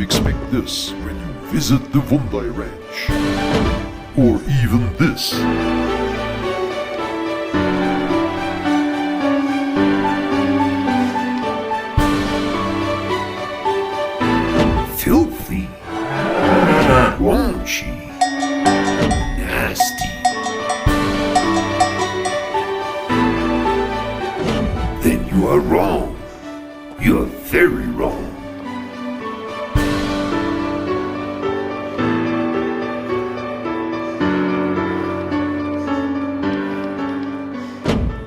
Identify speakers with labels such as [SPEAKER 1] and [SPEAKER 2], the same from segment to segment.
[SPEAKER 1] expect this when you visit the Wunday Ranch. Or even this. Filthy. Raunchy. Nasty. Then you are wrong. You are very wrong.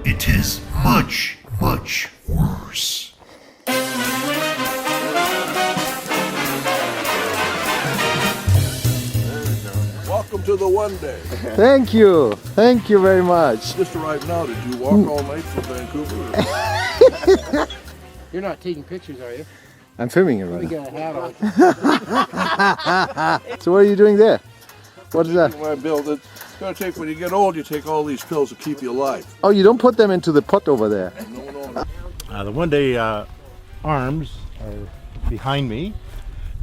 [SPEAKER 1] It is much, much worse.
[SPEAKER 2] Welcome to the Wunday.
[SPEAKER 3] Thank you. Thank you very much.
[SPEAKER 2] Just arrived now. Did you walk all night from Vancouver?
[SPEAKER 4] You're not taking pictures, are you?
[SPEAKER 3] I'm filming it right
[SPEAKER 4] We
[SPEAKER 3] now.
[SPEAKER 4] got a hat on.
[SPEAKER 3] So what are you doing there? What is that?
[SPEAKER 2] When I build it, it's gonna take, when you get old, you take all these pills to keep you alive.
[SPEAKER 3] Oh, you don't put them into the pot over there.
[SPEAKER 2] No.
[SPEAKER 5] The Wunday Arms are behind me,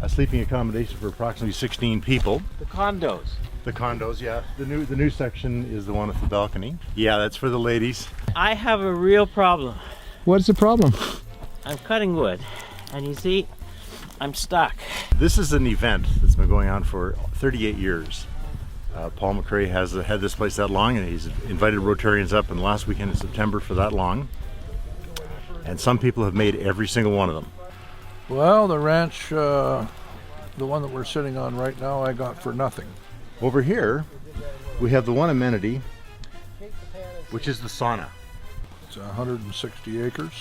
[SPEAKER 5] a sleeping accommodation for approximately 16 people.
[SPEAKER 4] The condos.
[SPEAKER 5] The condos, yeah. The new section is the one with the balcony. Yeah, that's for the ladies.
[SPEAKER 6] I have a real problem.
[SPEAKER 3] What's the problem?
[SPEAKER 6] I'm cutting wood, and you see, I'm stuck.
[SPEAKER 5] This is an event that's been going on for 38 years. Paul McRae has had this place that long, and he's invited Rotarians up in the last weekend in September for that long. And some people have made every single one of them.
[SPEAKER 2] Well, the ranch, the one that we're sitting on right now, I got for nothing.
[SPEAKER 5] Over here, we have the one amenity, which is the sauna.
[SPEAKER 2] It's 160 acres.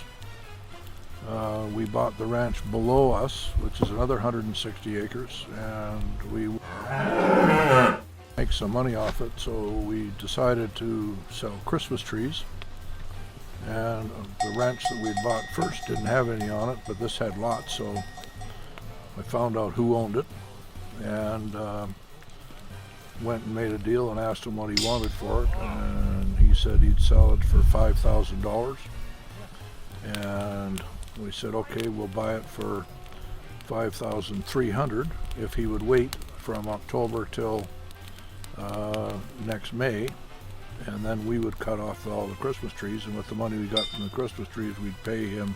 [SPEAKER 2] We bought the ranch below us, which is another 160 acres, and we make some money off it, so we decided to sell Christmas trees. And the ranch that we'd bought first didn't have any on it, but this had lots, so I found out who owned it, and went and made a deal and asked him what he wanted for it, and he said he'd sell it for $5,000. And we said, okay, we'll buy it for $5,300 if he would wait from October till next May, and then we would cut off all the Christmas trees, and with the money we got from the Christmas trees, we'd pay him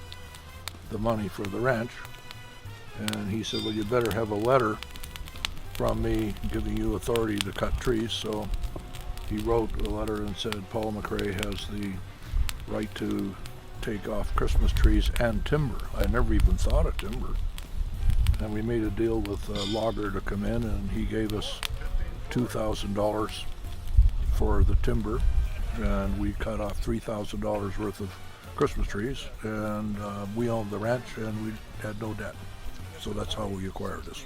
[SPEAKER 2] the money for the ranch. And he said, well, you better have a letter from me giving you authority to cut trees. So he wrote a letter and said Paul McRae has the right to take off Christmas trees and timber. I never even thought of timber. And we made a deal with a logger to come in, and he gave us $2,000 for the timber, and we cut off $3,000 worth of Christmas trees, and we owned the ranch and we had no debt. So that's how we acquired this.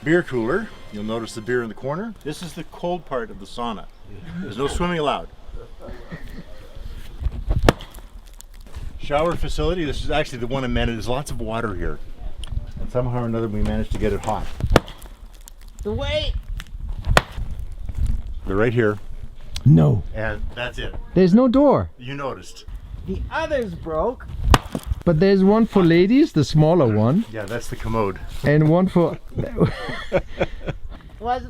[SPEAKER 5] Beer cooler. You'll notice the beer in the corner. This is the cold part of the sauna. There's no swimming allowed. Shower facility. This is actually the one amenity. There's lots of water here, and somehow or another we managed to get it hot.
[SPEAKER 6] The way.
[SPEAKER 5] They're right here,
[SPEAKER 3] No.
[SPEAKER 5] and that's it.
[SPEAKER 3] There's no door.
[SPEAKER 5] You noticed.
[SPEAKER 6] The others broke.
[SPEAKER 3] But there's one for ladies, the smaller one,
[SPEAKER 5] Yeah, that's the commode.
[SPEAKER 3] and one for
[SPEAKER 6] Was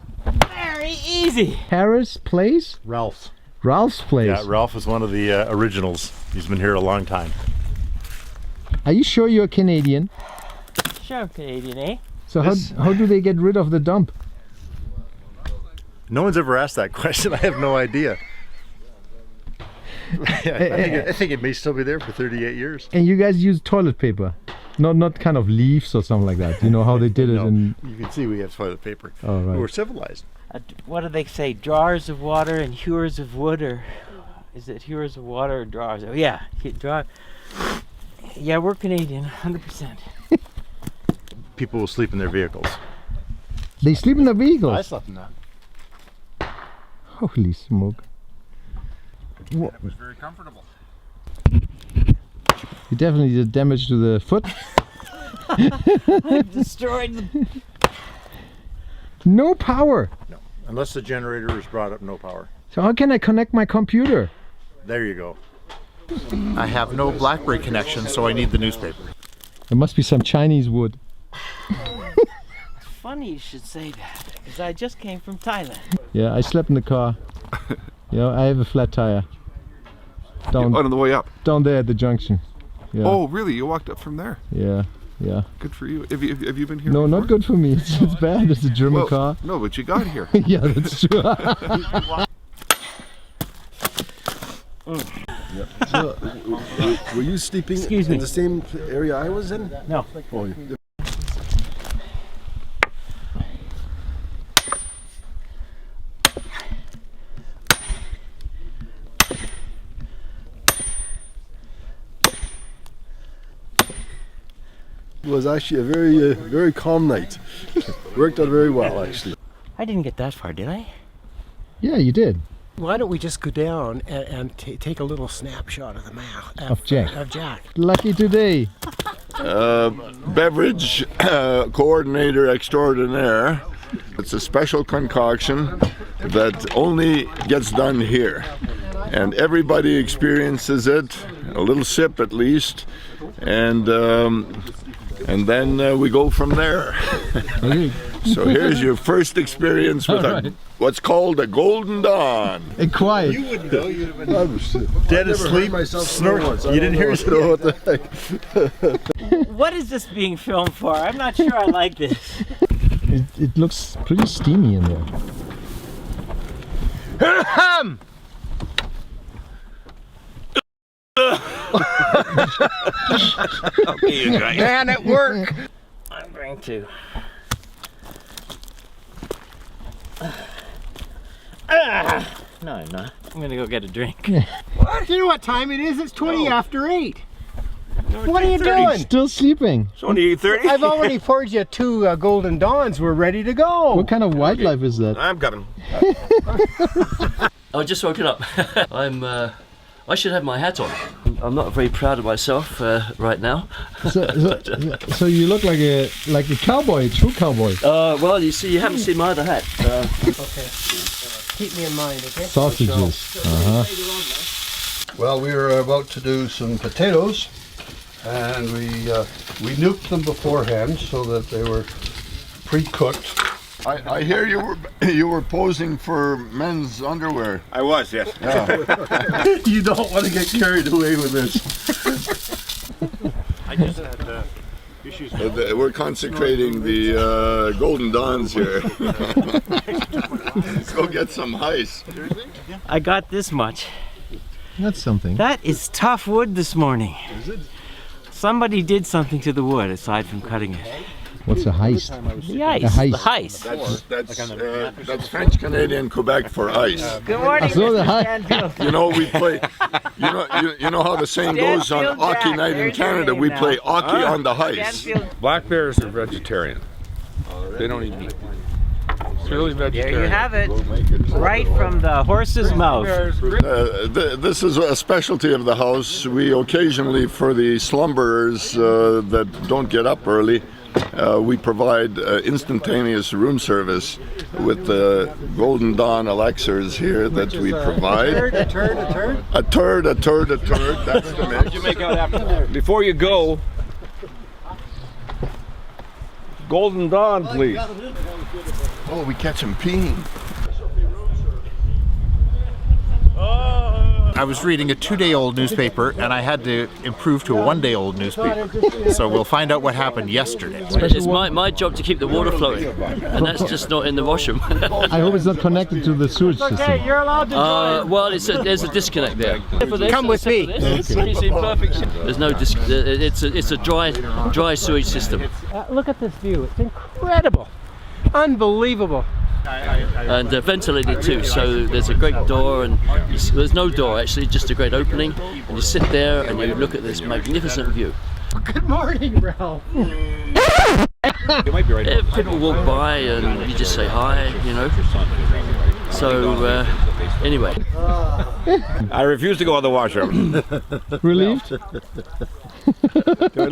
[SPEAKER 6] very easy.
[SPEAKER 3] Harris Place?
[SPEAKER 5] Ralph's.
[SPEAKER 3] Ralph's Place.
[SPEAKER 5] Yeah, Ralph is one of the originals. He's been here a long time.
[SPEAKER 3] Are you sure you're Canadian?
[SPEAKER 6] Sure, I'm Canadian, eh?
[SPEAKER 3] So
[SPEAKER 5] This-
[SPEAKER 3] how do they get rid of the dump?
[SPEAKER 5] No one's ever asked that question. I have no idea. I think it may still be there for 38 years.
[SPEAKER 3] And you guys use toilet paper, not kind of leaves or something like that. You know how they did it
[SPEAKER 5] No,
[SPEAKER 3] in.
[SPEAKER 5] you can see we have toilet paper.
[SPEAKER 3] Oh, right.
[SPEAKER 5] We're civilized.
[SPEAKER 6] What do they say? Jars of water and hewers of wood, or is it hewers of water or drawers? Oh yeah, draw. Yeah, we're Canadian, 100%.
[SPEAKER 5] People will sleep in their vehicles.
[SPEAKER 3] They sleep in the vehicles.
[SPEAKER 5] I slept in that.
[SPEAKER 3] Holy smoke!
[SPEAKER 5] It was very comfortable.
[SPEAKER 3] You definitely did damage to the foot.
[SPEAKER 6] Destroyed the.
[SPEAKER 3] No power.
[SPEAKER 5] No, unless the generator is brought up, no power.
[SPEAKER 3] So how can I connect my computer?
[SPEAKER 5] There you go. I have no BlackBerry connection, so I need the newspaper.
[SPEAKER 3] There must be some Chinese wood.
[SPEAKER 6] It's funny you should say that, because I just came from Thailand.
[SPEAKER 3] Yeah, I slept in the car. You know, I have a flat tire. Down,
[SPEAKER 7] on the way up.
[SPEAKER 3] down there at the junction. Yeah.
[SPEAKER 7] Oh, really? You walked up from there?
[SPEAKER 3] Yeah, yeah.
[SPEAKER 7] Good for you. Have you been here
[SPEAKER 3] No,
[SPEAKER 7] before?
[SPEAKER 3] not good for me. It's bad. It's a German
[SPEAKER 7] Well,
[SPEAKER 3] car.
[SPEAKER 7] No, but you got here.
[SPEAKER 3] Yeah, that's true.
[SPEAKER 8] So, were you sleeping
[SPEAKER 6] Excuse me.
[SPEAKER 8] in the same area I was in?
[SPEAKER 6] No.
[SPEAKER 8] Oh, it was actually a very calm night. Worked out very well, actually.
[SPEAKER 6] I didn't get that far, did I?
[SPEAKER 3] Yeah, you did.
[SPEAKER 4] Why don't we just go down and take a little snapshot of the map
[SPEAKER 3] Of Jack.
[SPEAKER 4] Of Jack.
[SPEAKER 3] Lucky today.
[SPEAKER 9] Beverage coordinator extraordinaire. It's a special concoction that only gets done here. And everybody experiences it, a little sip at least, and then we go from there. So here's your first experience with what's called a Golden Dawn.
[SPEAKER 3] And quiet.
[SPEAKER 5] Dead asleep, snoring. You didn't hear us?
[SPEAKER 8] What the heck?
[SPEAKER 6] What is this being filmed for? I'm not sure I like this.
[SPEAKER 3] It looks pretty steamy in there.
[SPEAKER 6] Man at work. I'm going to. No, I'm not. I'm gonna go get a drink.
[SPEAKER 4] What? You know what time it is? It's 20 after 8. What are you doing?
[SPEAKER 3] Still sleeping.
[SPEAKER 5] It's only 8:30.
[SPEAKER 4] I've already poured you 2 Golden Dawns. We're ready to go.
[SPEAKER 3] What kind of wildlife is that?
[SPEAKER 5] I'm coming.
[SPEAKER 10] I just woken up. I should have my hat on. I'm not very proud of myself right now.
[SPEAKER 3] So you look like a cowboy, a true cowboy.
[SPEAKER 10] Well, you see, you haven't seen my other hat.
[SPEAKER 4] Okay. Keep me in mind, okay?
[SPEAKER 3] Sausages.
[SPEAKER 8] Well, we were about to do some potatoes, and we nuked them beforehand so that they were pre-cooked.
[SPEAKER 9] I hear you were posing for men's underwear.
[SPEAKER 5] I was, yes.
[SPEAKER 8] You don't want to get carried away with this.
[SPEAKER 5] I just had issues.
[SPEAKER 9] We're consecrating the Golden Dawns here. Let's go get some ice.
[SPEAKER 6] I got this much.
[SPEAKER 3] That's something.
[SPEAKER 6] That is tough wood this morning. Is it? Somebody did something to the wood aside from cutting it.
[SPEAKER 3] What's a heist?
[SPEAKER 6] The ice.
[SPEAKER 3] A heist.
[SPEAKER 6] The heist.
[SPEAKER 9] That's French Canadian Quebec for ice.
[SPEAKER 6] Good morning,
[SPEAKER 3] saw the
[SPEAKER 6] Mr.
[SPEAKER 3] heist.
[SPEAKER 6] Stanfield.
[SPEAKER 9] You know we play. You know how the saying goes on
[SPEAKER 6] Stanfield
[SPEAKER 9] hockey
[SPEAKER 6] Jack.
[SPEAKER 9] night in
[SPEAKER 6] There's your
[SPEAKER 9] Canada.
[SPEAKER 6] name
[SPEAKER 9] We
[SPEAKER 6] now.
[SPEAKER 9] play hockey on the ice.
[SPEAKER 6] Stanfield.
[SPEAKER 7] Blackberries are vegetarian. They don't eat meat. It's really vegetarian.
[SPEAKER 6] There you have it. Right from the horse's mouth.
[SPEAKER 9] This is a specialty of the house. We occasionally, for the slumberers that don't get up early, we provide instantaneous room service with the Golden Dawn elixirs here that we provide.
[SPEAKER 4] A turd.
[SPEAKER 9] A turd. That's the mix.
[SPEAKER 5] You make out after. Before you go, Golden Dawn, please.
[SPEAKER 9] Oh, we catch them peeing.
[SPEAKER 11] I was reading a 2-day-old newspaper and I had to improve to a 1-day-old newspaper. So we'll find out what happened yesterday.
[SPEAKER 10] It's my job to keep the water flowing, and that's just not in the washroom.
[SPEAKER 3] I hope it's not connected to the sewage system.
[SPEAKER 6] Okay, you're allowed to join.
[SPEAKER 10] Well, there's a disconnect there.
[SPEAKER 4] Come with me.
[SPEAKER 10] It's in perfect shape. There's no it's a dry sewage system.
[SPEAKER 4] Look at this view. It's incredible. Unbelievable.
[SPEAKER 10] And ventilated too, so there's a great door, and there's no door actually, just a great opening, and you sit there and you look at this magnificent view.
[SPEAKER 4] Good morning, Ralph.
[SPEAKER 5] You might be right.
[SPEAKER 10] People walk by and you just say hi, you know. So anyway,
[SPEAKER 5] I refuse to go in the washroom.
[SPEAKER 3] Relieved?
[SPEAKER 8] Do I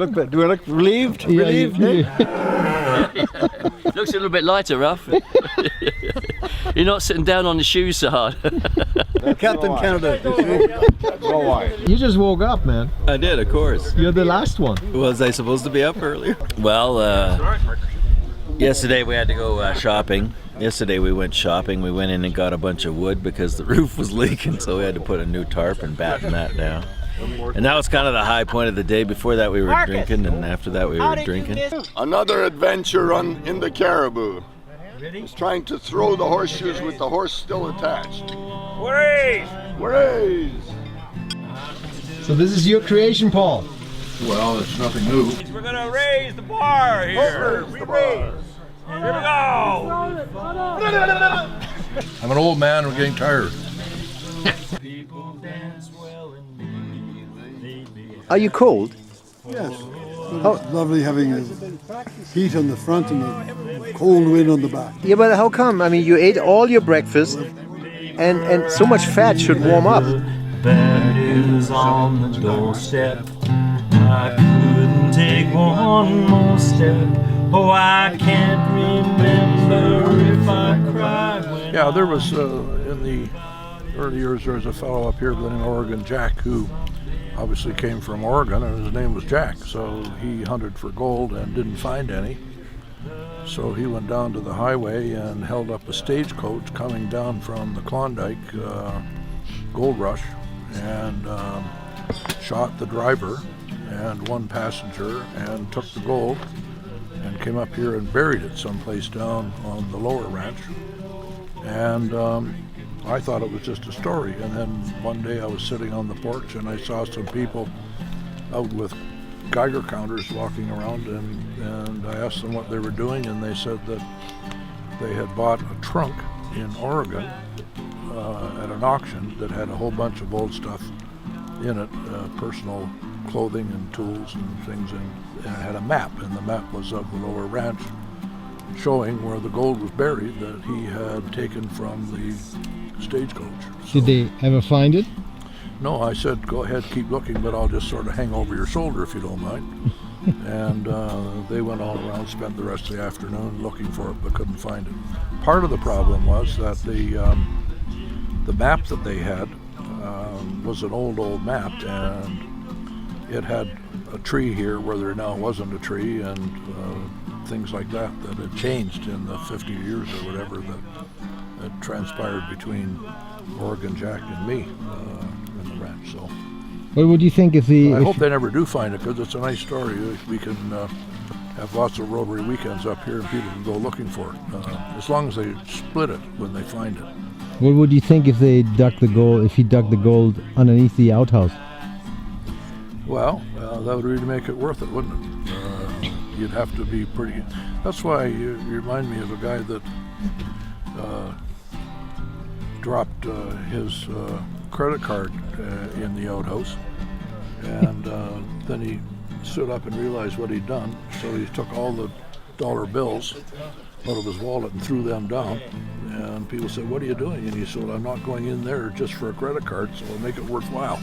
[SPEAKER 8] look relieved?
[SPEAKER 3] Yeah,
[SPEAKER 10] looks a little bit lighter, Ralph. You're not sitting down on the shoes so hard.
[SPEAKER 8] Captain Canada, you see?
[SPEAKER 3] You just woke up, man.
[SPEAKER 12] I did, of course.
[SPEAKER 3] You're the last one.
[SPEAKER 12] Was I supposed to be up earlier? Well, yesterday we had to go shopping. Yesterday we went shopping. We went in and got a bunch of wood because the roof was leaking, so we had to put a new tarp and batten that down. And that was kind of the high point of the day. Before that we were drinking, and after that we were drinking.
[SPEAKER 9] Another adventure in the Caribou. He's trying to throw the horseshoes with the horse still attached. Raise!
[SPEAKER 3] So this is your creation, Paul.
[SPEAKER 2] Well, it's nothing new.
[SPEAKER 13] We're gonna raise the bar here.
[SPEAKER 9] Raise the bar.
[SPEAKER 13] Here we go.
[SPEAKER 2] I'm an old man. I'm getting tired.
[SPEAKER 4] Are you cold?
[SPEAKER 8] Yes. It's lovely having the heat on the front and the cold wind on the back.
[SPEAKER 4] Yeah, but how come? I mean, you ate all your breakfast, and so much fat should warm up.
[SPEAKER 13] Bad news on the doorstep. I couldn't take one more step. Oh, I can't remember if I cried when
[SPEAKER 2] Yeah, there was, in the early years, there was a fellow up here named Oregon Jack who obviously came from Oregon, and his name was Jack. So he hunted for gold and didn't find any. So he went down to the highway and held up a stagecoach coming down from the Klondike gold rush and shot the driver and one passenger and took the gold and came up here and buried it someplace down on the lower ranch. And I thought it was just a story. And then one day I was sitting on the porch and I saw some people out with Geiger counters walking around, and I asked them what they were doing, and they said that they had bought a trunk in Oregon at an auction that had a whole bunch of old stuff in it, personal clothing and tools and things, and it had a map, and the map was of the lower ranch showing where the gold was buried that he had taken from the stagecoach.
[SPEAKER 3] Did they ever find it?
[SPEAKER 2] No, I said, go ahead, keep looking, but I'll just sort of hang over your shoulder if you don't mind. And they went all around, spent the rest of the afternoon looking for it, but couldn't find it. Part of the problem was that the map that they had was an old map, and it had a tree here where there now wasn't a tree, and things like that had changed in the 50 years or whatever that had transpired between Oregon Jack and me in the ranch. So,
[SPEAKER 3] What would you think if the...
[SPEAKER 2] I hope they never do find it, because it's a nice story. We can have lots of Rotary weekends up here, and people can go looking for it, as long as they split it when they find it.
[SPEAKER 3] What would you think if they dug the gold? If he dug the gold underneath the outhouse?
[SPEAKER 2] Well, that would really make it worth it, wouldn't it? You'd have to be pretty... That's why you remind me of a guy that dropped his credit card in the outhouse, and then he stood up and realized what he'd done, so he took all the dollar bills out of his wallet and threw them down, and people said, what are you doing? And he said, I'm not going in there just for a credit card, so I'll make it worthwhile.